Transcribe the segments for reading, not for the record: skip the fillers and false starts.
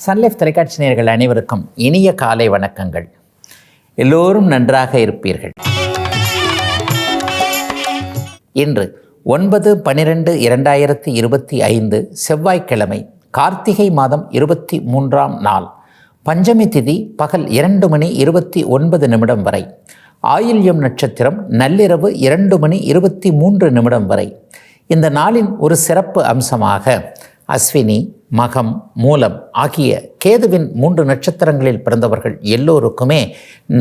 Sun Life தொலைக்காட்சி நேயர்கள் அனைவருக்கும் இனிய காலை வணக்கங்கள். எல்லோரும் நன்றாக இருப்பீர்கள். இன்று 9/12/2025 செவ்வாய்க்கிழமை, கார்த்திகை மாதம் 23ஆம் நாள், பஞ்சமி திதி பகல் 2:29 வரை, ஆயில்யம் நட்சத்திரம் நள்ளிரவு 2:23 வரை. இந்த நாளின் ஒரு சிறப்பு அம்சமாக அஸ்வினி, மகம், மூலம் ஆகிய கேதுவின் 3 நட்சத்திரங்களில் பிறந்தவர்கள் எல்லோருக்குமே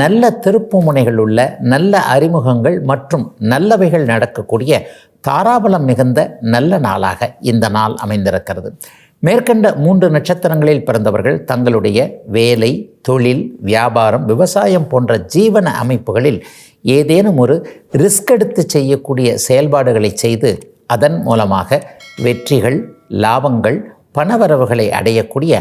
நல்ல திருப்பு முனைகள் உள்ள நல்ல அறிமுகங்கள் மற்றும் நல்லவைகள் நடக்கக்கூடிய தாராபலம் மிகுந்த நல்ல நாளாக இந்த நாள் அமைந்திருக்கிறது. மேற்கண்ட 3 நட்சத்திரங்களில் பிறந்தவர்கள் தங்களுடைய வேலை, தொழில், வியாபாரம், விவசாயம் போன்ற ஜீவன அமைப்புகளில் ஏதேனும் ஒரு ரிஸ்க் எடுத்து செய்யக்கூடிய செயல்பாடுகளை செய்து அதன் மூலமாக வெற்றிகள், லாபங்கள், பணவரவுகளை அடையக்கூடிய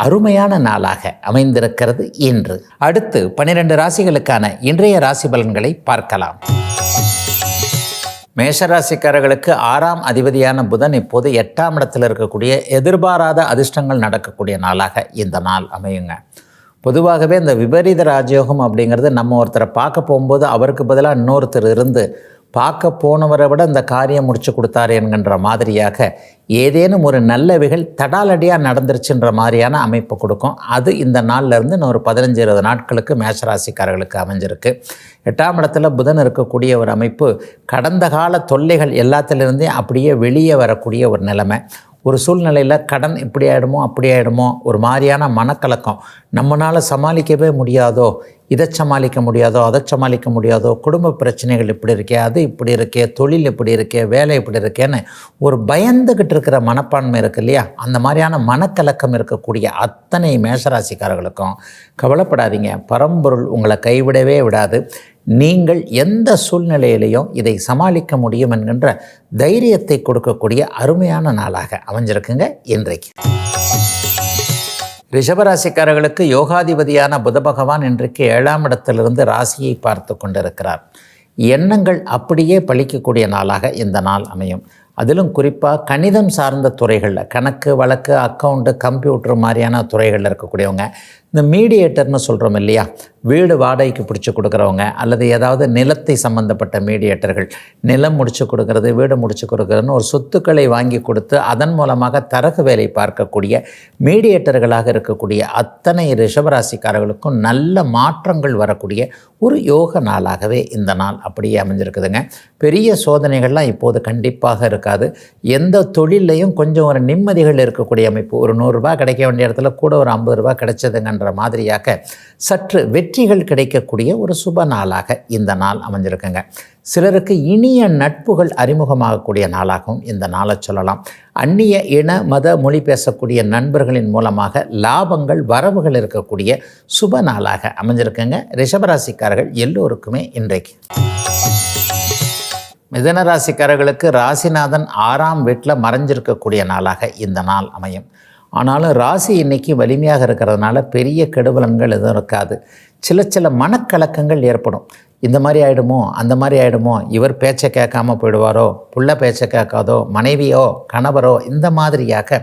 அருமையான நாளாக அமைந்திருக்கிறது இன்று. அடுத்து 12 ராசிகளுக்கான இன்றைய ராசி பலன்களை பார்க்கலாம். மேஷராசிக்காரர்களுக்கு 6ஆம் அதிபதியான புதன் இப்போது 8ஆம் இடத்தில் இருக்கக்கூடிய எதிர்பாராத அதிர்ஷ்டங்கள் நடக்கக்கூடிய நாளாக இந்த நாள் அமையுங்க. பொதுவாகவே இந்த விபரீத ராஜயோகம் அப்படிங்கிறது நம்ம ஒருத்தரை பார்க்க போகும்போது அவருக்கு பதிலாக இன்னொருத்தர் இருந்து பார்க்க போனவரை விட இந்த காரியம் முடிச்சு கொடுத்தாரு என்கின்ற மாதிரியாக ஏதேனும் ஒரு நல்லவைகள் தடாலடியாக நடந்துருச்சுன்ற மாதிரியான அமைப்பு கொடுக்கும். அது இந்த நாள்லேருந்து இன்னும் ஒரு 15-20 நாட்களுக்கு மேஷராசிக்காரர்களுக்கு அமைஞ்சிருக்கு. 8ஆம் இடத்துல புதன் இருக்கக்கூடிய ஒரு அமைப்பு கடந்த கால தொல்லைகள் எல்லாத்திலிருந்தே அப்படியே வெளியே வரக்கூடிய ஒரு நிலைமை. ஒரு சூழ்நிலையில் கடன் இப்படி ஆகிடுமோ அப்படி ஆகிடுமோ ஒரு மாதிரியான மனக்கலக்கம், நம்மளால் சமாளிக்கவே முடியாதோ, இதை சமாளிக்க முடியாதோ, அதை சமாளிக்க முடியாதோ, குடும்ப பிரச்சனைகள் இப்படி இருக்கே, அது இப்படி இருக்கே, தொழில் இப்படி இருக்கே, வேலை இப்படி இருக்கேன்னு ஒரு பயந்துக்கிட்டு இருக்கிற மனப்பான்மை இருக்கு இல்லையா, அந்த மாதிரியான மனக்கலக்கம் இருக்கக்கூடிய அத்தனை மேஷராசிக்காரர்களுக்கும் கவலைப்படாதீங்க. பரம்பொருள் உங்களை கைவிடவே விடாது. நீங்கள் எந்த சூழ்நிலையிலையும் இதை சமாளிக்க முடியும் என்கின்ற தைரியத்தை கொடுக்கக்கூடிய அருமையான நாளாக அமைஞ்சிருக்குங்க இன்றைக்கு. ரிஷபராசிக்காரர்களுக்கு யோகாதிபதியான புத பகவான் இன்றைக்கு 7ஆம் இடத்திலிருந்து ராசியை பார்த்து கொண்டிருக்கிறார். எண்ணங்கள் அப்படியே பழிக்கக்கூடிய நாளாக இந்த நாள் அமையும். அதிலும் குறிப்பாக கணிதம் சார்ந்த துறைகளில், கணக்கு வழக்கு, அக்கௌண்ட்டு, கம்ப்யூட்டர் மாதிரியான துறைகளில் இருக்கக்கூடியவங்க, இந்த மீடியேட்டர்னு சொல்கிறோம் இல்லையா, வீடு வாடகைக்கு பிடிச்சி கொடுக்குறவங்க அல்லது ஏதாவது நிலத்தை சம்பந்தப்பட்ட மீடியேட்டர்கள், நிலம் முடிச்சு கொடுக்கறது, வீடு முடிச்சு கொடுக்கறதுன்னு ஒரு சொத்துக்களை வாங்கி கொடுத்து அதன் மூலமாக தரகு வேலை பார்க்கக்கூடிய மீடியேட்டர்களாக இருக்கக்கூடிய அத்தனை ரிஷபராசிக்காரர்களுக்கும் நல்ல மாற்றங்கள் வரக்கூடிய ஒரு யோக நாளாகவே இந்த நாள் அப்படியே அமைஞ்சிருக்குதுங்க. பெரிய சோதனைகள்லாம் இப்போது கண்டிப்பாக இருக்காது. எந்த தொழிலையும் கொஞ்சம் ஒரு நிம்மதிகள் இருக்கக்கூடிய அமைப்பு. ஒரு 100 ரூபாய் கிடைக்க வேண்டிய இடத்துல கூட ஒரு 50 ரூபாய் கிடைச்சதுங்கன்ற மாதிரியாக சற்று வெற்றிகள் கிடைக்கக்கூடிய ஒரு சுப நாளாக இந்த நாள் அமைஞ்சிருக்குங்க. சிலருக்கு இனிய நட்புகள் அறிமுகமாகக்கூடிய நாளாகவும் இந்த நாளை சொல்லலாம். அந்நிய இன மத மொழி பேசக்கூடிய நண்பர்களின் மூலமாக லாபங்கள், வரவுகள் இருக்கக்கூடிய சுப நாளாக அமைஞ்சிருக்குங்க ரிஷபராசிக்காரர்கள் எல்லோருக்குமே இன்றைக்கு. மிதுனராசிக்காரர்களுக்கு ராசிநாதன் 6ஆம் வீட்டில் மறைஞ்சிருக்கக்கூடிய நாளாக இந்த நாள் அமையும். ஆனாலும் ராசி இன்னைக்கு வலிமையாக இருக்கிறதுனால பெரிய கெடுபலன்கள் எதுவும் இருக்காது. சில மனக்கலக்கங்கள் ஏற்படும். இந்த மாதிரி ஆகிடுமோ, அந்த மாதிரி ஆகிடுமோ, இவர் பேச்சை கேட்காம போயிடுவாரோ, புள்ள பேச்சை கேட்காதோ, மனைவியோ கணவரோ, இந்த மாதிரியாக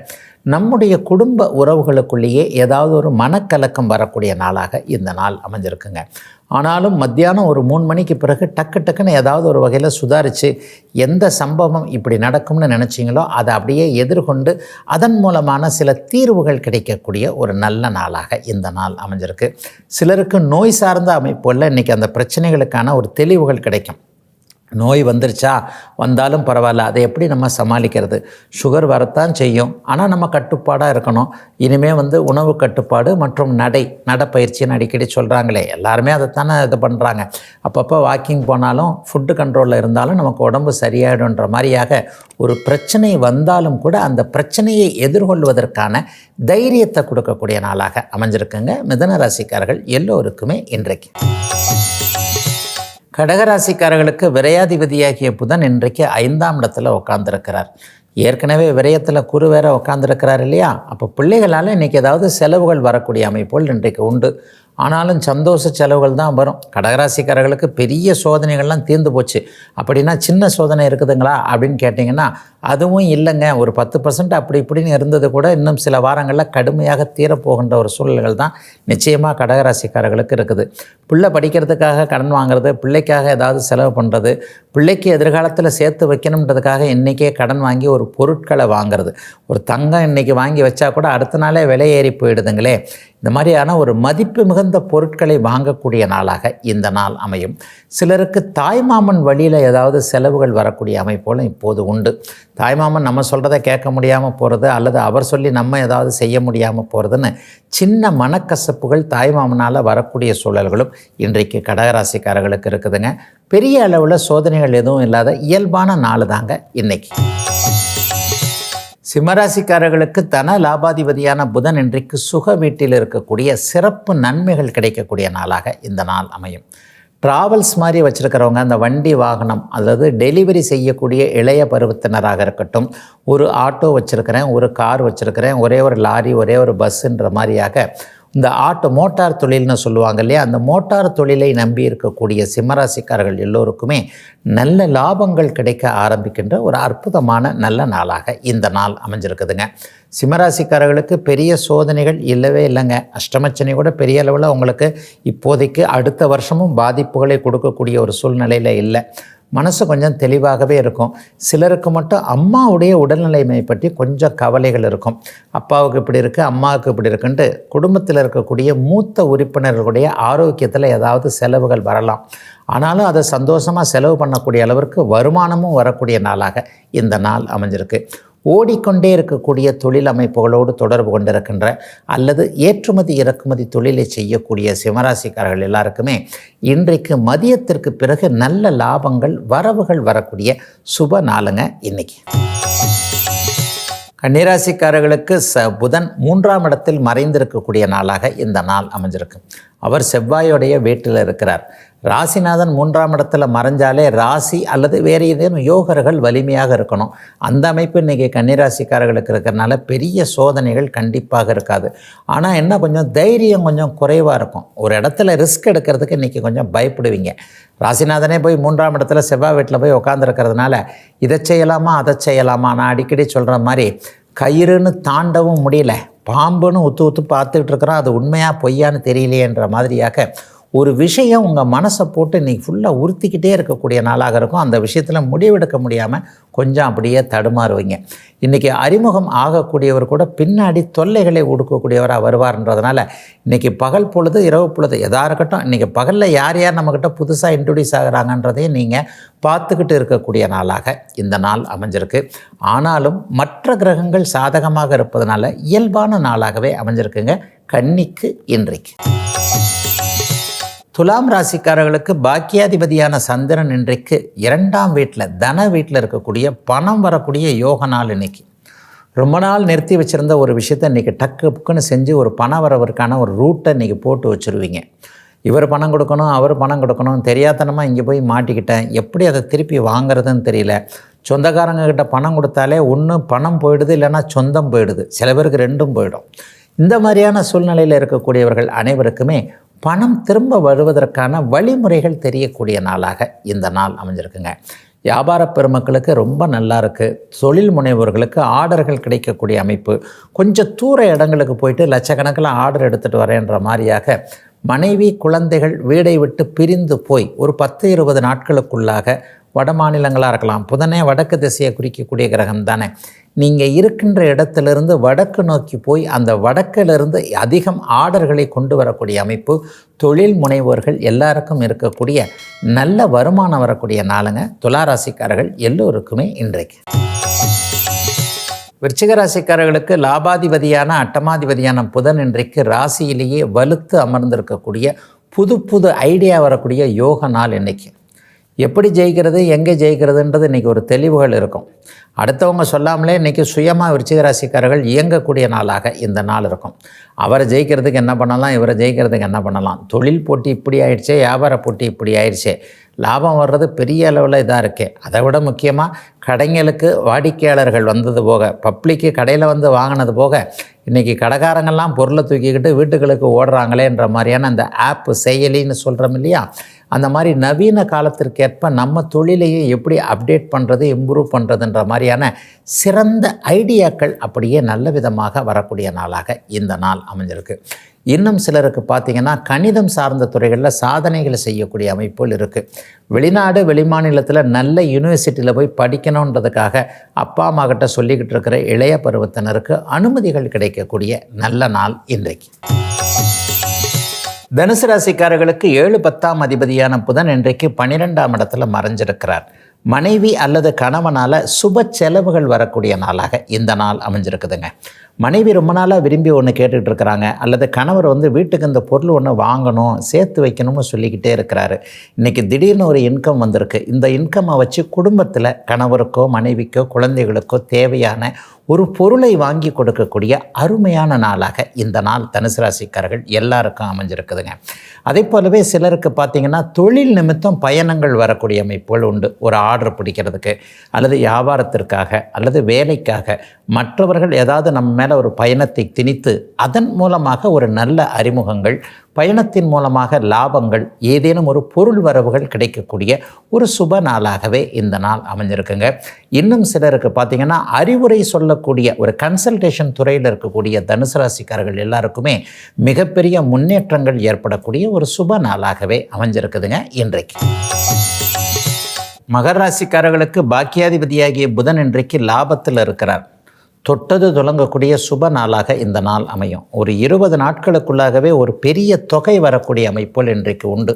நம்முடைய குடும்ப உறவுகளுக்குள்ளேயே ஏதாவது ஒரு மனக்கலக்கம் வரக்கூடிய நாளாக இந்த நாள் அமைஞ்சிருக்குங்க. ஆனாலும் மத்தியானம் ஒரு 3 மணிக்கு பிறகு டக்குன்னு ஏதாவது ஒரு வகையில் சுதாரித்து எந்த சம்பவம் இப்படி நடக்கும்னு நினச்சிங்களோ அதை அப்படியே எதிர்கொண்டு அதன் மூலமான சில தீர்வுகள் கிடைக்கக்கூடிய ஒரு நல்ல நாளாக இந்த நாள் அமைஞ்சிருக்கு. சிலருக்கு நோய் சார்ந்த அமைப்புகளில் இன்றைக்கி அந்த பிரச்சனைகளுக்கான ஒரு தெளிவுகள் கிடைக்கும். நோய் வந்துருச்சா, வந்தாலும் பரவாயில்ல, அதை எப்படி நம்ம சமாளிக்கிறது, சுகர் வரத்தான் செய்யும், ஆனால் நம்ம கட்டுப்பாடாக இருக்கணும். இனிமேல் உணவு கட்டுப்பாடு மற்றும் நடப்பயிற்சின்னு அடிக்கடி சொல்கிறாங்களே, எல்லாருமே அதைத்தானே இது பண்ணுறாங்க. அப்பப்போ வாக்கிங் போனாலும் ஃபுட்டு கண்ட்ரோலில் இருந்தாலும் நமக்கு உடம்பு சரியாயிடுன்ற மாதிரியாக ஒரு பிரச்சனை வந்தாலும் கூட அந்த பிரச்சனையை எதிர்கொள்வதற்கான தைரியத்தை கொடுக்கக்கூடிய நாளாக அமைஞ்சிருக்குங்க மிதுன ராசிக்காரர்கள் எல்லோருக்குமே இன்றைக்கு. கடகராசிக்காரர்களுக்கு விரையாதிபதியாகிய புதன் இன்றைக்கு 5ஆம் இடத்துல உட்கார்ந்துருக்கிறார். ஏற்கனவே விரயத்தில் குரு வேற உட்காந்துருக்கிறார் இல்லையா, அப்போ பிள்ளைகளால் இன்றைக்கி ஏதாவது செலவுகள் வரக்கூடிய அமைப்புகள் இன்றைக்கு உண்டு. ஆனாலும் சந்தோஷ செலவுகள் தான் வரும். கடகராசிக்காரர்களுக்கு பெரிய சோதனைகள்லாம் தீர்ந்து போச்சு. அப்படின்னா சின்ன சோதனை இருக்குதுங்களா அப்படின்னு கேட்டிங்கன்னா அதுவும் இல்லைங்க. ஒரு 10% அப்படி இப்படின்னு இருந்தது கூட இன்னும் சில வாரங்களில் கடுமையாக தீரப்போகின்ற ஒரு சூழல்கள் தான் நிச்சயமாக கடகராசிக்காரர்களுக்கு இருக்குது. பிள்ளை படிக்கிறதுக்காக கடன் வாங்குறது, பிள்ளைக்காக ஏதாவது செலவு பண்ணுறது, பிள்ளைக்கு எதிர்காலத்தில் சேர்த்து வைக்கணுன்றதுக்காக இன்றைக்கே கடன் வாங்கி ஒரு பொருட்களை வாங்குறது, ஒரு தங்கம் இன்றைக்கி வாங்கி வச்சா கூட அடுத்த நாளே விலை ஏறி போயிடுதுங்களே. இந்த மாதிரியான ஒரு மதிப்பு மிகுந்த பொருட்களை வாங்கக்கூடிய நாளாக இந்த நாள் அமையும். சிலருக்கு தாய்மாமன் வழியில் ஏதாவது செலவுகள் வரக்கூடிய அமைப்போலும் இப்போது உண்டு. தாய்மாமன் நம்ம சொல்கிறத கேட்க முடியாமல் போகிறது அல்லது அவர் சொல்லி நம்ம ஏதாவது செய்ய முடியாமல் போகிறதுன்னு சின்ன மனக்கசப்புகள் தாய்மாமனால் வரக்கூடிய சூழல்களும் இன்றைக்கு கடகராசிக்காரர்களுக்கு இருக்குதுங்க. பெரிய அளவில் சோதனைகள் எதுவும் இல்லாத இயல்பான நாள் தாங்க இன்னைக்கு. சிம்மராசிக்காரர்களுக்கு தன லாபாதிபதியான புதன் இன்றைக்கு சுக வீட்டில் இருக்கக்கூடிய சிறப்பு நன்மைகள் கிடைக்கக்கூடிய நாளாக இந்த நாள் அமையும். ட்ராவல்ஸ் மாதிரி வச்சுருக்கிறவங்க, அந்த வண்டி வாகனம் அல்லது டெலிவரி செய்யக்கூடிய இளைய பருவத்தினராக இருக்கட்டும், ஒரு ஆட்டோ வச்சுருக்கிறேன், ஒரு கார் வச்சுருக்கிறேன், ஒரே ஒரு லாரி, ஒரே ஒரு பஸ்ஸுன்ற மாதிரியாக இந்த மோட்டார் தொழில்னு சொல்லுவாங்க இல்லையா, அந்த மோட்டார் தொழிலை நம்பி இருக்கக்கூடிய சிம்மராசிக்காரர்கள் எல்லோருக்குமே நல்ல லாபங்கள் கிடைக்க ஆரம்பிக்கின்ற ஒரு அற்புதமான நல்ல நாளாக இந்த நாள் அமைஞ்சிருக்குதுங்க. சிம்மராசிக்காரர்களுக்கு பெரிய சோதனைகள் இல்லவே இல்லைங்க. அஷ்டமச்சனி கூட பெரிய அளவில் உங்களுக்கு இப்போதைக்கு அடுத்த வருஷமும் பாதிப்புகளை கொடுக்கக்கூடிய ஒரு சூழ்நிலையில் இல்லை. மனசு கொஞ்சம் தெளிவாகவே இருக்கும். சிலருக்கு மட்டும் அம்மாவுடைய உடல்நிலைமை பற்றி கொஞ்சம் கவலைகள் இருக்கும். அப்பாவுக்கு இப்படி இருக்குது, அம்மாவுக்கு இப்படி இருக்குன்ட்டு குடும்பத்தில் இருக்கக்கூடிய மூத்த உறுப்பினர்களுடைய ஆரோக்கியத்தில் ஏதாவது செலவுகள் வரலாம். ஆனாலும் அதை சந்தோஷமாக செலவு பண்ணக்கூடிய அளவிற்கு வருமானமும் வரக்கூடிய நாளாக இந்த நாள் அமைஞ்சிருக்கு. ஓடிக்கொண்டே இருக்கக்கூடிய தொழில் அமைப்புகளோடு தொடர்பு கொண்டிருக்கின்ற அல்லது ஏற்றுமதி இறக்குமதி தொழிலை செய்யக்கூடிய சிம்மராசிக்காரர்கள் எல்லாருக்குமே இன்றைக்கு மதியத்திற்கு பிறகு நல்ல லாபங்கள் வரவுகள் வரக்கூடிய சுப நாளுங்க இன்னைக்கு. கன்னிராசிக்காரர்களுக்கு புதன் 3ஆம் இடத்தில் மறைந்திருக்கக்கூடிய நாளாக இந்த நாள் அமைஞ்சிருக்கு. அவர் செவ்வாயோடைய வீட்டில் இருக்கிறார். ராசிநாதன் 3ஆம் இடத்துல மறைஞ்சாலே ராசி அல்லது வேறு ஏதேனும் யோகர்கள் வலிமையாக இருக்கணும். அந்த அமைப்பு இன்றைக்கி கன்னிராசிக்காரர்களுக்கு இருக்கிறனால பெரிய சோதனைகள் கண்டிப்பாக இருக்காது. ஆனால் என்ன, கொஞ்சம் தைரியம் கொஞ்சம் குறைவாக இருக்கும். ஒரு இடத்துல ரிஸ்க் எடுக்கிறதுக்கு இன்றைக்கி கொஞ்சம் பயப்படுவீங்க. ராசிநாதனே போய் 3ஆம் இடத்துல செவ்வாய் வீட்டில் போய் உட்காந்துருக்கிறதுனால இதை செய்யலாமா அதை செய்யலாமா, நான் அடிக்கடி சொல்கிற மாதிரி கயிறுன்னு தாண்டவும் முடியல, பாம்புன்னு ஊற்று பார்த்துக்கிட்டு இருக்கிறோம், அது உண்மையாக பொய்யான்னு தெரியலையேன்ற மாதிரியாக ஒரு விஷயம் உங்கள் மனசை போட்டு இன்றைக்கி ஃபுல்லாக உறுத்திக்கிட்டே இருக்கக்கூடிய நாளாக இருக்கும். அந்த விஷயத்தில் முடிவெடுக்க முடியாமல் கொஞ்சம் அப்படியே தடுமாறுவீங்க. இன்றைக்கி அறிமுகம் ஆகக்கூடியவர் கூட பின்னாடி தொல்லைகளை ஒடுக்கக்கூடியவராக வருவார்ன்றதுனால இன்றைக்கி பகல் பொழுது இரவு பொழுது எதாக இருக்கட்டும், இன்றைக்கி பகலில் யார் யார் நம்மக்கிட்ட புதுசாக இன்ட்ரடியூஸ் ஆகிறாங்கன்றதையும் நீங்கள் பார்த்துக்கிட்டு இருக்கக்கூடிய நாளாக இந்த நாள் அமைஞ்சிருக்கு. ஆனாலும் மற்ற கிரகங்கள் சாதகமாக இருப்பதனால இயல்பான நாளாகவே அமைஞ்சிருக்குங்க கன்னிக்கு இன்றைக்கு. துலாம் ராசிக்காரர்களுக்கு பாக்கியாதிபதியான சந்திரன் இன்றைக்கு 2ஆம் வீட்டில் தன வீட்டில் இருக்கக்கூடிய பணம் வரக்கூடிய யோக நாள் இன்னைக்கு. ரொம்ப நாள் நிறுத்தி வச்சுருந்த ஒரு விஷயத்தை இன்றைக்கி டக்குன்னு செஞ்சு ஒரு பண வரவருக்கான ஒரு ரூட்டை இன்றைக்கி போட்டு வச்சுருவீங்க. இவர் பணம் கொடுக்கணும், அவர் பணம் கொடுக்கணும், தெரியாதனமாக இங்கே போய் மாட்டிக்கிட்டேன், எப்படி அதை திருப்பி வாங்குறதுன்னு தெரியல. சொந்தக்காரங்கக்கிட்ட பணம் கொடுத்தாலே ஒன்று பணம் போயிடுது, இல்லைன்னா சொந்தம் போயிடுது, சில பேருக்கு ரெண்டும் போயிடும். இந்த மாதிரியான சூழ்நிலையில் இருக்கக்கூடியவர்கள் அனைவருக்குமே பணம் திரும்ப வருவதற்கான வழிமுறைகள் தெரியக்கூடிய நாளாக இந்த நாள் அமைஞ்சிருக்குங்க. வியாபார பெருமக்களுக்கு ரொம்ப நல்லா இருக்குது. தொழில் முனைவோர்களுக்கு ஆர்டர்கள் கிடைக்கக்கூடிய அமைப்பு. கொஞ்சம் தூர இடங்களுக்கு போயிட்டு லட்சக்கணக்கில் ஆர்டர் எடுத்துகிட்டு வரேன்ற மாதிரியாக மனைவி குழந்தைகள் வீடை விட்டு பிரிந்து போய் ஒரு 10-20 நாட்களுக்குள்ளாக வட மாநிலங்களாக இருக்கலாம். புதனே வடக்கு திசையை குறிக்கக்கூடிய கிரகம் தானே. நீங்கள் இருக்கின்ற இடத்திலிருந்து வடக்கு நோக்கி போய் அந்த வடக்கிலிருந்து அதிகம் ஆர்டர்களை கொண்டு வரக்கூடிய அமைப்பு தொழில் முனைவோர்கள் எல்லாருக்கும் இருக்கக்கூடிய நல்ல வருமானம் வரக்கூடிய நாளுங்க துளாராசிக்காரர்கள் எல்லோருக்குமே இன்றைக்கு. விருச்சிக ராசிக்காரர்களுக்கு லாபாதிபதியான அட்டமாதிபதியான புதன் இன்றைக்கு ராசியிலேயே வலுத்து அமர்ந்திருக்கக்கூடிய புது ஐடியா வரக்கூடிய யோக நாள் இன்னைக்கு. எப்படி ஜெயிக்கிறது, எங்கே ஜெயிக்கிறதுன்றது இன்றைக்கி ஒரு தெளிவுகள் இருக்கும். அடுத்தவங்க சொல்லாமலே இன்றைக்கி சுயமாக விருச்சிக ராசிக்காரர்கள் இயங்கக்கூடிய நாளாக இந்த நாள் இருக்கும். அவரை ஜெயிக்கிறதுக்கு என்ன பண்ணலாம், இவரை ஜெயிக்கிறதுக்கு என்ன பண்ணலாம், தொழில் போட்டி இப்படி ஆயிடுச்சே, வியாபார போட்டி இப்படி ஆயிடுச்சே, லாபம் வர்றது பெரிய அளவில் இதாக இருக்கே. அதை விட முக்கியமாக கடைங்களுக்கு வாடிக்கையாளர்கள் வந்தது போக, பப்ளிக்கு கடையில் வந்து வாங்கினது போக இன்றைக்கி கடைக்காரங்கள்லாம் பொருளை தூக்கிக்கிட்டு வீட்டுகளுக்கு ஓடுறாங்களேன்ற மாதிரியான அந்த ஆப் செயலின்னு சொல்கிறோம் இல்லையா, அந்த மாதிரி நவீன காலத்திற்கேற்ப நம்ம தொழிலையே எப்படி அப்டேட் பண்ணுறது, இம்ப்ரூவ் பண்ணுறதுன்ற மாதிரியான சிறந்த ஐடியாக்கள் அப்படியே நல்ல விதமாக வரக்கூடிய நாளாக இந்த நாள் அமைஞ்சிருக்கு. இன்னும் சிலருக்கு பார்த்திங்கன்னா கணிதம் சார்ந்த துறைகளில் சாதனைகளை செய்யக்கூடிய அமைப்புகள் இருக்குது. வெளிநாடு வெளிமாநிலத்தில் நல்ல யூனிவர்சிட்டியில் போய் படிக்கணுன்றதுக்காக அப்பா அம்மா கிட்ட சொல்லிக்கிட்டு இருக்கிற இளைய பருவத்தினருக்கு அனுமதிகள் கிடைக்கக்கூடிய நல்ல நாள் இன்றைக்கு. தனுசு ராசிக்காரர்களுக்கு 7-10 அதிபதியான புதன் இன்றைக்கு 12ஆம் இடத்துல மறைஞ்சிருக்கிறார். மனைவி அல்லது கணவனால் சுப செலவுகள் வரக்கூடிய நாளாக இந்த நாள் அமைஞ்சிருக்குதுங்க. மனைவி ரொம்ப நாளாக விரும்பி ஒன்று கேட்டுக்கிட்டு இருக்கிறாங்க, அல்லது கணவர் வீட்டுக்கு இந்த பொருள் ஒன்று வாங்கணும், சேர்த்து வைக்கணும்னு சொல்லிக்கிட்டே இருக்கிறாரு. இன்றைக்கி திடீர்னு ஒரு இன்கம் வந்திருக்கு. இந்த இன்கம்மை வச்சு குடும்பத்தில் கணவருக்கோ மனைவிக்கோ குழந்தைகளுக்கோ தேவையான ஒரு பொருளை வாங்கி கொடுக்கக்கூடிய அருமையான நாளாக இந்த நாள் தனுசு ராசிக்காரர்கள் எல்லாருக்கும் அமைஞ்சிருக்குதுங்க. அதே போலவே சிலருக்கு பார்த்திங்கன்னா தொழில் நிமித்தம் பயணங்கள் வரக்கூடிய அமைப்புகள் உண்டு. ஒரு ஆர்டர் பிடிக்கிறதுக்கு அல்லது வியாபாரத்திற்காக அல்லது வேலைக்காக மற்றவர்கள் ஏதாவது நம்ம மேலே ஒரு பயணத்தை திணித்து அதன் மூலமாக ஒரு நல்ல அறிமுகங்கள், பயணத்தின் மூலமாக லாபங்கள், ஏதேனும் ஒரு பொருள் வரவுகள் கிடைக்கக்கூடிய ஒரு சுப நாளாகவே இந்த நாள் அமைஞ்சிருக்குங்க. இன்னும் சிலருக்கு பார்த்திங்கன்னா அறிவுரை சொல்லக்கூடிய ஒரு கன்சல்டேஷன் துறையில் இருக்கக்கூடிய தனுசு ராசிக்காரர்கள் எல்லாருக்குமே மிகப்பெரிய முன்னேற்றங்கள் ஏற்படக்கூடிய ஒரு சுப நாளாகவே அமைஞ்சிருக்குதுங்க இன்றைக்கு. மகர ராசிக்காரர்களுக்கு பாக்கியாதிபதியாகிய புதன் இன்றைக்கு லாபத்தில் இருக்கிறார். தொட்டது தொடங்கக்கூடிய சுப நாளாக இந்த நாள் அமையும். ஒரு 20 நாட்களுக்குள்ளாகவே ஒரு பெரிய தொகை வரக்கூடிய அமைப்புகள் இன்றைக்கு உண்டு.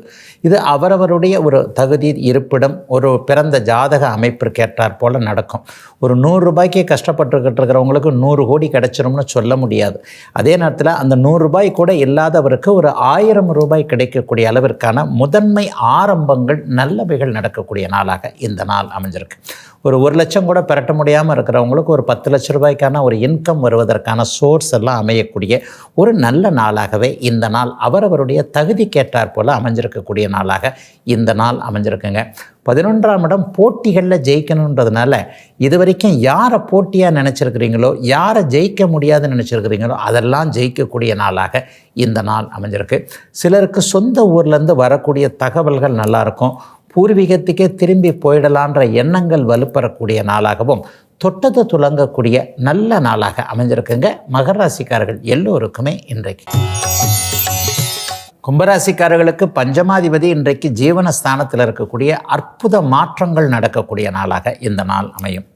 இது அவரவருடைய ஒரு தகுதி, இருப்பிடம், ஒரு பிறந்த ஜாதக அமைப்பிற்கு ஏற்றாற் போல் நடக்கும். ஒரு 100 ரூபாய்க்கே கஷ்டப்பட்டுக்கிட்டு இருக்கிறவங்களுக்கு 100 கோடி கிடைச்சிரும்னு சொல்ல முடியாது. அதே நேரத்தில் அந்த 100 ரூபாய் கூட இல்லாதவருக்கு ஒரு 1000 ரூபாய் கிடைக்கக்கூடிய அளவிற்கான முதன்மை ஆரம்பங்கள் நல்லவைகள் நடக்கக்கூடிய நாளாக இந்த நாள் அமைஞ்சிருக்கு. ஒரு 1 லட்சம் கூட பெரட்ட முடியாமல் இருக்கிறவங்களுக்கு ஒரு 10 லட்ச ரூபாய்க்கான ஒரு இன்கம் வருவதற்கான சோர்ஸ் எல்லாம் அமையக்கூடிய ஒரு நல்ல நாளாகவே இந்த நாள் அவரவருடைய தகுதிக்கேற்றாற் போல் அமைஞ்சிருக்கக்கூடிய நாளாக இந்த நாள் அமைஞ்சிருக்குங்க. 11ஆம் இடம் போட்டிகளில் ஜெயிக்கணுன்றதுனால இது வரைக்கும் யாரை போட்டியாக நினச்சிருக்கிறீங்களோ, யாரை ஜெயிக்க முடியாதுன்னு நினச்சிருக்கிறீங்களோ அதெல்லாம் ஜெயிக்கக்கூடிய நாளாக இந்த நாள் அமைஞ்சிருக்கு. சிலருக்கு சொந்த ஊர்லேருந்து வரக்கூடிய தகவல்கள் நல்லாயிருக்கும். பூர்வீகத்துக்கே திரும்பி போயிடலான்ற எண்ணங்கள் வலுப்பெறக்கூடிய நாளாகவும் தொட்டது துலங்கக்கூடிய நல்ல நாளாக அமைஞ்சிருக்குங்க மகர ராசிக்காரர்கள் எல்லோருக்குமே இன்றைக்கு. கும்பராசிக்காரர்களுக்கு பஞ்சமாதிபதி இன்றைக்கு ஜீவனஸ்தானத்தில் இருக்கக்கூடிய அற்புத மாற்றங்கள் நடக்கக்கூடிய நாளாக இந்த நாள் அமையும்.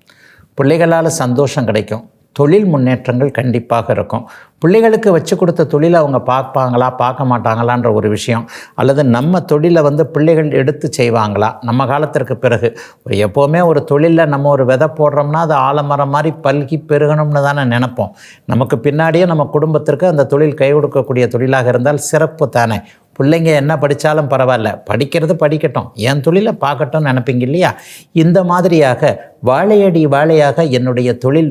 பிள்ளைகளால் சந்தோஷம் கிடைக்கும். தொழில் முன்னேற்றங்கள் கண்டிப்பாக இருக்கும். பிள்ளைகளுக்கு வச்சு கொடுத்த தொழிலை அவங்க பார்ப்பாங்களா பார்க்க மாட்டாங்களான்ற ஒரு விஷயம், அல்லது நம்ம தொழிலை பிள்ளைகள் எடுத்து செய்வாங்களா, நம்ம காலத்திற்கு பிறகு எப்போவுமே ஒரு தொழிலில் நம்ம ஒரு விதை போடுறோம்னா அது ஆலமரம் மாதிரி பல்கி பெருகணும்னு தானே நினைப்போம். நமக்கு பின்னாடியே நம்ம குடும்பத்திற்கு அந்த தொழில் கை கொடுக்கக்கூடிய தொழிலாக இருந்தால் சிறப்பு தானே. பிள்ளைங்க என்ன படித்தாலும் பரவாயில்ல, படிக்கிறது படிக்கட்டும், என் தொழிலை பார்க்கட்டும்னு நினைப்பீங்க இல்லையா. இந்த மாதிரியாக வாழையடி வாழையாக என்னுடைய தொழில்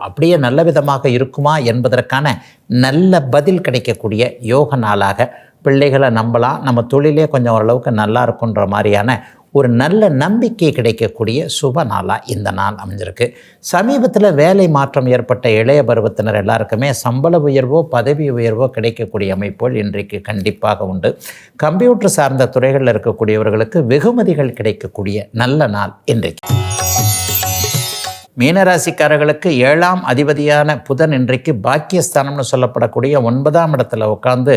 அப்படியே நல்ல விதமாக இருக்குமா என்பதற்கான நல்ல பதில் கிடைக்கக்கூடிய யோக நாளாக பிள்ளைகளை நம்பலாம். நம்ம தொழிலே கொஞ்சம் ஓரளவுக்கு நல்லா இருக்குன்ற மாதிரியான ஒரு நல்ல நம்பிக்கை கிடைக்கக்கூடிய சுப நாளாக இந்த நாள் அமைஞ்சிருக்கு. சமீபத்தில் வேலை மாற்றம் ஏற்பட்ட இளைய பருவத்தினர் எல்லாருக்குமே சம்பள உயர்வோ பதவி உயர்வோ கிடைக்கக்கூடிய அமைப்புகள் இன்றைக்கு கண்டிப்பாக உண்டு. கம்ப்யூட்டர் சார்ந்த துறைகளில் இருக்கக்கூடியவர்களுக்கு வெகுமதிகள் கிடைக்கக்கூடிய நல்ல நாள் இன்றைக்கு. மீனராசிக்காரர்களுக்கு 7ஆம் அதிபதியான புதன் இன்றைக்கு பாக்கியஸ்தானம்னு சொல்லப்படக்கூடிய 9ஆம் இடத்துல உட்கார்ந்து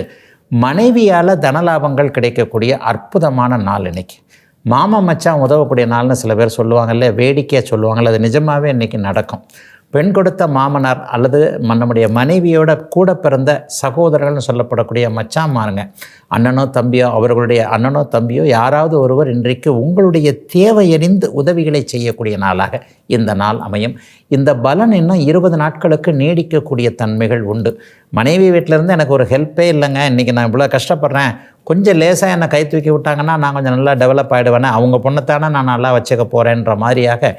மனைவியால் தனலாபங்கள் கிடைக்கக்கூடிய அற்புதமான நாள் இன்னைக்கு. மாமா மச்சான் உதவக்கூடிய நாள்னு சில பேர் சொல்லுவாங்கல்ல, வேடிக்கையாக சொல்லுவாங்கள்ல, அது நிஜமாகவே இன்றைக்கி நடக்கும். பெண் கொடுத்த மாமனார் அல்லது நம்முடைய மனைவியோட கூட பிறந்த சகோதரர்கள்னு சொல்லப்படக்கூடிய மச்சான்மாருங்க, அண்ணனோ தம்பியோ, அவர்களுடைய அண்ணனோ தம்பியோ யாராவது ஒருவர் இன்றைக்கு உங்களுடைய தேவையறிந்து உதவிகளை செய்யக்கூடிய நாளாக இந்த நாள் அமையும். இந்த பலன் இன்னும் 20 நாட்களுக்கு நீடிக்கக்கூடிய தன்மைகள் உண்டு. மனைவி வீட்டிலேருந்து எனக்கு ஒரு ஹெல்ப்பே இல்லைங்க, இன்றைக்கி நான் இவ்வளோ கஷ்டப்படுறேன், கொஞ்சம் லேசாக என்னை கை தூக்கி விட்டாங்கன்னா நான் கொஞ்சம் நல்லா டெவலப் ஆகிடுவேனே, அவங்க பொண்ணுத்தானே நான் நல்லா வச்சுக்க போகிறேன்ற மாதிரியாக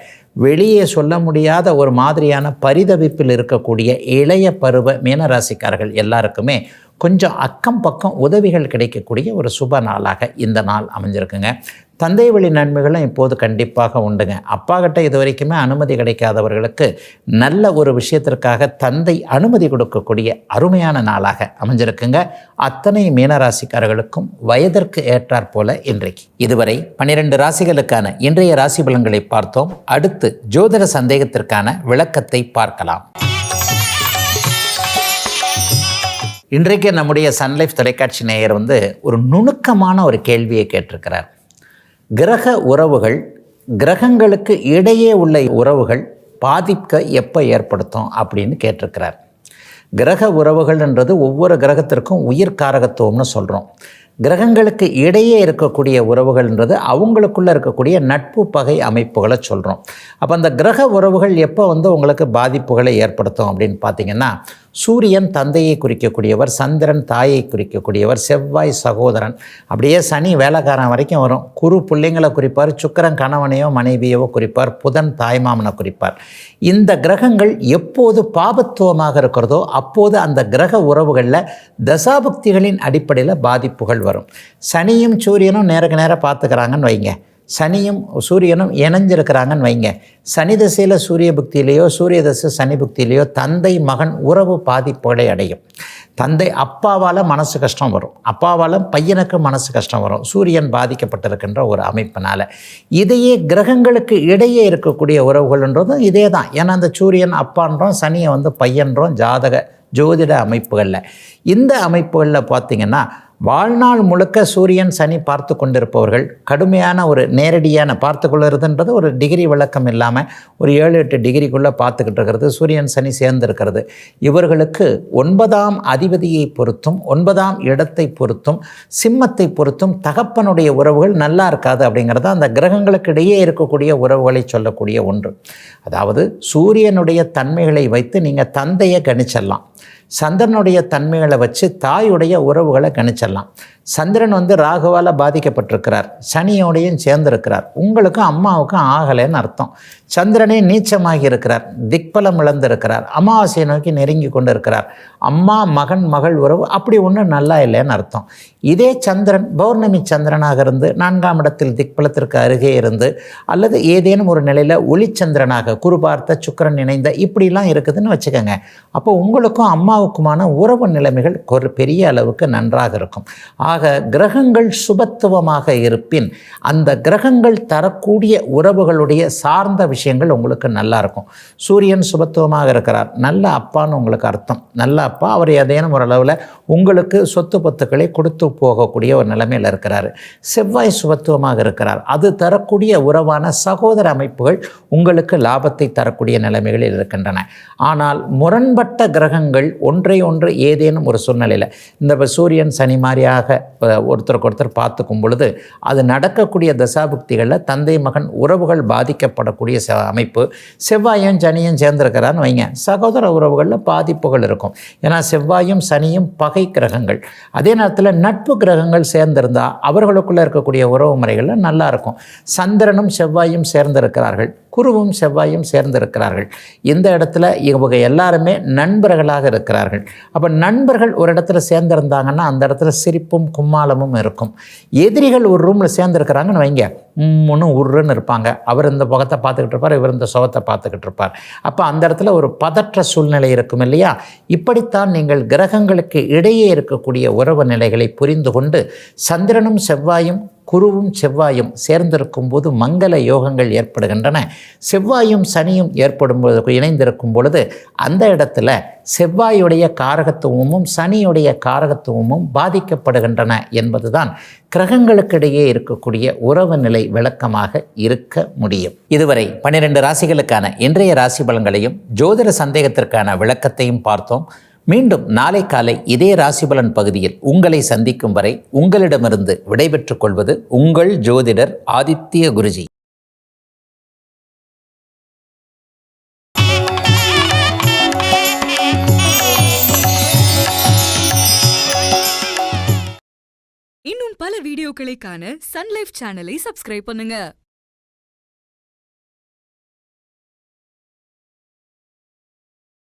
வெளியே சொல்ல முடியாத ஒரு மாதிரியான பரிதவிப்பில் இருக்கக்கூடிய இளைய பருவ மீனராசிக்காரர்கள் எல்லாருக்குமே கொஞ்சம் அக்கம் பக்கம் உதவிகள் கிடைக்கக்கூடிய ஒரு சுப நாளாக இந்த நாள் அமைஞ்சிருக்குங்க. தந்தை வழி நன்மைகளும் இப்போது கண்டிப்பாக உண்டுங்க. அப்பா கிட்ட இது வரைக்குமே அனுமதி கிடைக்காதவர்களுக்கு நல்ல ஒரு விஷயத்திற்காக தந்தை அனுமதி கொடுக்கக்கூடிய அருமையான நாளாக அமைஞ்சிருக்குங்க. அத்தனை மீனராசிக்காரர்களுக்கும் வயதிற்கு ஏற்றாற் போல இன்றைக்கு. இதுவரை 12 ராசிகளுக்கான இன்றைய ராசி பலன்களை பார்த்தோம். அடுத்து ஜோதிட சந்தேகத்திற்கான விளக்கத்தை பார்க்கலாம். இன்றைக்கு நம்முடைய சன்லைஃப் தொலைக்காட்சி நேயர் ஒரு நுணுக்கமான ஒரு கேள்வியை கேட்டிருக்கிறார். கிரக உறவுகள், கிரகங்களுக்கு இடையே உள்ள உறவுகள் பாதிக்க எப்போ ஏற்படுத்தும் அப்படின்னு கேட்டிருக்கிறார். கிரக உறவுகள்ன்றது ஒவ்வொரு கிரகத்திற்கும் உயிர் காரகத்துவம்னு சொல்கிறோம். கிரகங்களுக்கு இடையே இருக்கக்கூடிய உறவுகள்ன்றது அவங்களுக்குள்ளே இருக்கக்கூடிய நட்பு பகை அமைப்புகளை சொல்கிறோம். அப்போ அந்த கிரக உறவுகள் எப்போ உங்களுக்கு பாதிப்புகளை ஏற்படுத்தும் அப்படின்னு பார்த்தீங்கன்னா, சூரியன் தந்தையை குறிக்கக்கூடியவர், சந்திரன் தாயை குறிக்கக்கூடியவர், செவ்வாய் சகோதரன், அப்படியே சனி வேலைக்காரன் வரைக்கும் வரும். குரு பிள்ளைங்களை குறிப்பார், சுக்கிரன் கணவனையோ மனைவியோ குறிப்பார், புதன் தாய்மாமனை குறிப்பார். இந்த கிரகங்கள் எப்போது பாபத்துவமாக இருக்கிறதோ அப்போது அந்த கிரக உறவுகளில் தசாபக்திகளின் அடிப்படையில் பாதிப்புகள் வரும். சனியும் சூரியனும் நேருக்கு நேராக பார்த்துக்கிறாங்கன்னு வைங்க, சனியும் சூரியனும் இணைஞ்சிருக்கிறாங்கன்னு வைங்க, சனி தசையில் சூரிய புக்தியிலேயோ சூரிய தசை சனி புக்தியிலேயோ தந்தை மகன் உறவு பாதிப்புகளை அடையும். தந்தை அப்பாவால் மனசு கஷ்டம் வரும், அப்பாவால் பையனுக்கு மனசு கஷ்டம் வரும், சூரியன் பாதிக்கப்பட்டிருக்கின்ற ஒரு அமைப்பினால். இதையே கிரகங்களுக்கு இடையே இருக்கக்கூடிய உறவுகள்ன்றதும் இதே தான். ஏன்னா அந்த சூரியன் அப்பான்றோம், சனியை பையன்றோம் ஜோதிட அமைப்புகளில். இந்த அமைப்புகளில் பார்த்திங்கன்னா வாழ்நாள் முழுக்க சூரியன் சனி பார்த்து கொண்டிருப்பவர்கள் கடுமையான ஒரு நேரடியான பார்த்து கொள்ளுறதுன்றது ஒரு டிகிரி விளக்கம் இல்லாமல் ஒரு 7-8 டிகிரிக்குள்ளே பார்த்துக்கிட்டு இருக்கிறது, சூரியன் சனி சேர்ந்திருக்கிறது. இவர்களுக்கு 9ஆம் அதிபதியை பொறுத்தும் 9ஆம் இடத்தை பொறுத்தும் சிம்மத்தை பொறுத்தும் தகப்பனுடைய உறவுகள் நல்லா இருக்காது அப்படிங்கிறது அந்த கிரகங்களுக்கு இடையே இருக்கக்கூடிய உறவுகளை சொல்லக்கூடிய ஒன்று. அதாவது சூரியனுடைய தன்மைகளை வைத்து நீங்கள் தந்தையை கணிச்சிடலாம், சந்திரனுடைய தன்மைகளை வச்சு தாயுடைய உறவுகளை கணிச்சிடலாம். சந்திரன் ராகுவால் பாதிக்கப்பட்டிருக்கிறார், சனியோடையும் சேர்ந்திருக்கிறார், உங்களுக்கும் அம்மாவுக்கும் ஆகலைன்னு அர்த்தம். சந்திரனே நீச்சமாகி இருக்கிறார், திக்பலம் இழந்திருக்கிறார், அமாவாசையை நோக்கி நெருங்கி கொண்டு இருக்கிறார், அம்மா மகன் மகள் உறவு அப்படி ஒன்றும் நல்லா இல்லைன்னு அர்த்தம். இதே சந்திரன் பௌர்ணமி சந்திரனாக இருந்து 4ஆம் இடத்தில் திக்பலத்திற்கு அருகே இருந்து அல்லது ஏதேனும் ஒரு நிலையில் ஒளிச்சந்திரனாக குரு பார்த்த சுக்கிரன் இணைந்த இப்படிலாம் இருக்குதுன்னு வச்சுக்கோங்க. அப்போ உங்களுக்கும் அம்மாவுக்குமான உறவு நிலைமைகள் ஒரு பெரிய அளவுக்கு நன்றாக இருக்கும். ஆக கிரகங்கள் சுபத்துவமாக இருப்பின் அந்த கிரகங்கள் தரக்கூடிய உறவுகளுடைய சார்ந்த விஷயங்கள் உங்களுக்கு நல்லா இருக்கும். சூரியன் சுபத்துவமாக இருக்கிறார், நல்ல அப்பான்னு உங்களுக்கு அர்த்தம். நல்ல அப்பா, அவர் ஏதேனும் ஒரு அளவில் உங்களுக்கு சொத்து பத்துக்களை கொடுத்து போகக்கூடிய ஒரு நிலைமையில் இருக்கிறார். செவ்வாய் சுபத்துவமாக இருக்கிறார், அது தரக்கூடிய உறவான சகோதர அமைப்புகள் உங்களுக்கு லாபத்தை தரக்கூடிய நிலைமைகளில் இருக்கின்றன. ஆனால் முரண்பட்ட கிரகங்கள் ஒன்றை ஒன்று ஏதேனும் ஒரு சூழ்நிலையில் இந்த சூரியன் சனி மாதிரியாக ஒருத்தருக்கு ஒருத்தர் பார்த்துக்கும் பொழுது அது நடக்கக்கூடிய தசாபுக்திகளில் தந்தை மகன் உறவுகள் பாதிக்கப்படக்கூடிய அமைப்பு. செவ்வாயும் சனியும் சேர்ந்திருக்கிறான்னு வைங்க, சகோதர உறவுகளில் பாதிப்புகள் இருக்கும். ஏன்னா செவ்வாயும் சனியும் பகை கிரகங்கள். அதே நேரத்தில் நட்பு கிரகங்கள் சேர்ந்திருந்தால் அவர்களுக்குள்ளே இருக்கக்கூடிய உறவு முறைகளில் நல்லா இருக்கும். சந்திரனும் செவ்வாயும் சேர்ந்திருக்கிறார்கள், குருவும் செவ்வாயும் சேர்ந்திருக்கிறார்கள். இந்த இடத்துல இவங்க எல்லாருமே நண்பர்களாக இருக்கிறார்கள். அப்போ நண்பர்கள் ஒரு இடத்துல சேர்ந்திருந்தாங்கன்னா அந்த இடத்துல சிரிப்பும் கும்மாளமும் இருக்கும். எதிரிகள் ஒரு ரூமில் சேர்ந்துருக்கிறாங்கன்னு வைங்க, ஒன்றும் உருன்னு இருப்பாங்க. அவர் இந்த முகத்தை பார்த்துக்கிட்டு இருப்பார், இவர் இந்த சுகத்தை பார்த்துக்கிட்டு இருப்பார். அப்போ அந்த இடத்துல ஒரு பதற்ற சூழ்நிலை இருக்கும் இல்லையா? இப்படித்தான் நீங்கள் கிரகங்களுக்கு இடையே இருக்கக்கூடிய உறவு நிலைகளை புரிந்து கொண்டு சந்திரனும் செவ்வாயும் குருவும் செவ்வாயும் சேர்ந்திருக்கும் போது மங்கள யோகங்கள் ஏற்படுகின்றன. செவ்வாயும் சனியும் ஏற்படும் பொழுது இணைந்திருக்கும் பொழுது அந்த இடத்துல செவ்வாயுடைய காரகத்துவமும் சனியுடைய காரகத்துவமும் பாதிக்கப்படுகின்றன என்பதுதான் கிரகங்களுக்கிடையே இருக்கக்கூடிய உறவு நிலை விளக்கமாக இருக்க முடியும். இதுவரை 12 ராசிகளுக்கான இன்றைய ராசி பலன்களையும் ஜோதிட சந்தேகத்திற்கான விளக்கத்தையும் பார்த்தோம். மீண்டும் நாளை காலை இதே ராசிபலன் பகுதியில் உங்களை சந்திக்கும் வரை உங்களிடமிருந்து விடைபெற்றுக் கொள்வது உங்கள் ஜோதிடர் ஆதித்ய குருஜி. இன்னும் பல வீடியோக்களை காண சன்லைஃப் சேனலை சப்ஸ்கிரைப் பண்ணுங்க.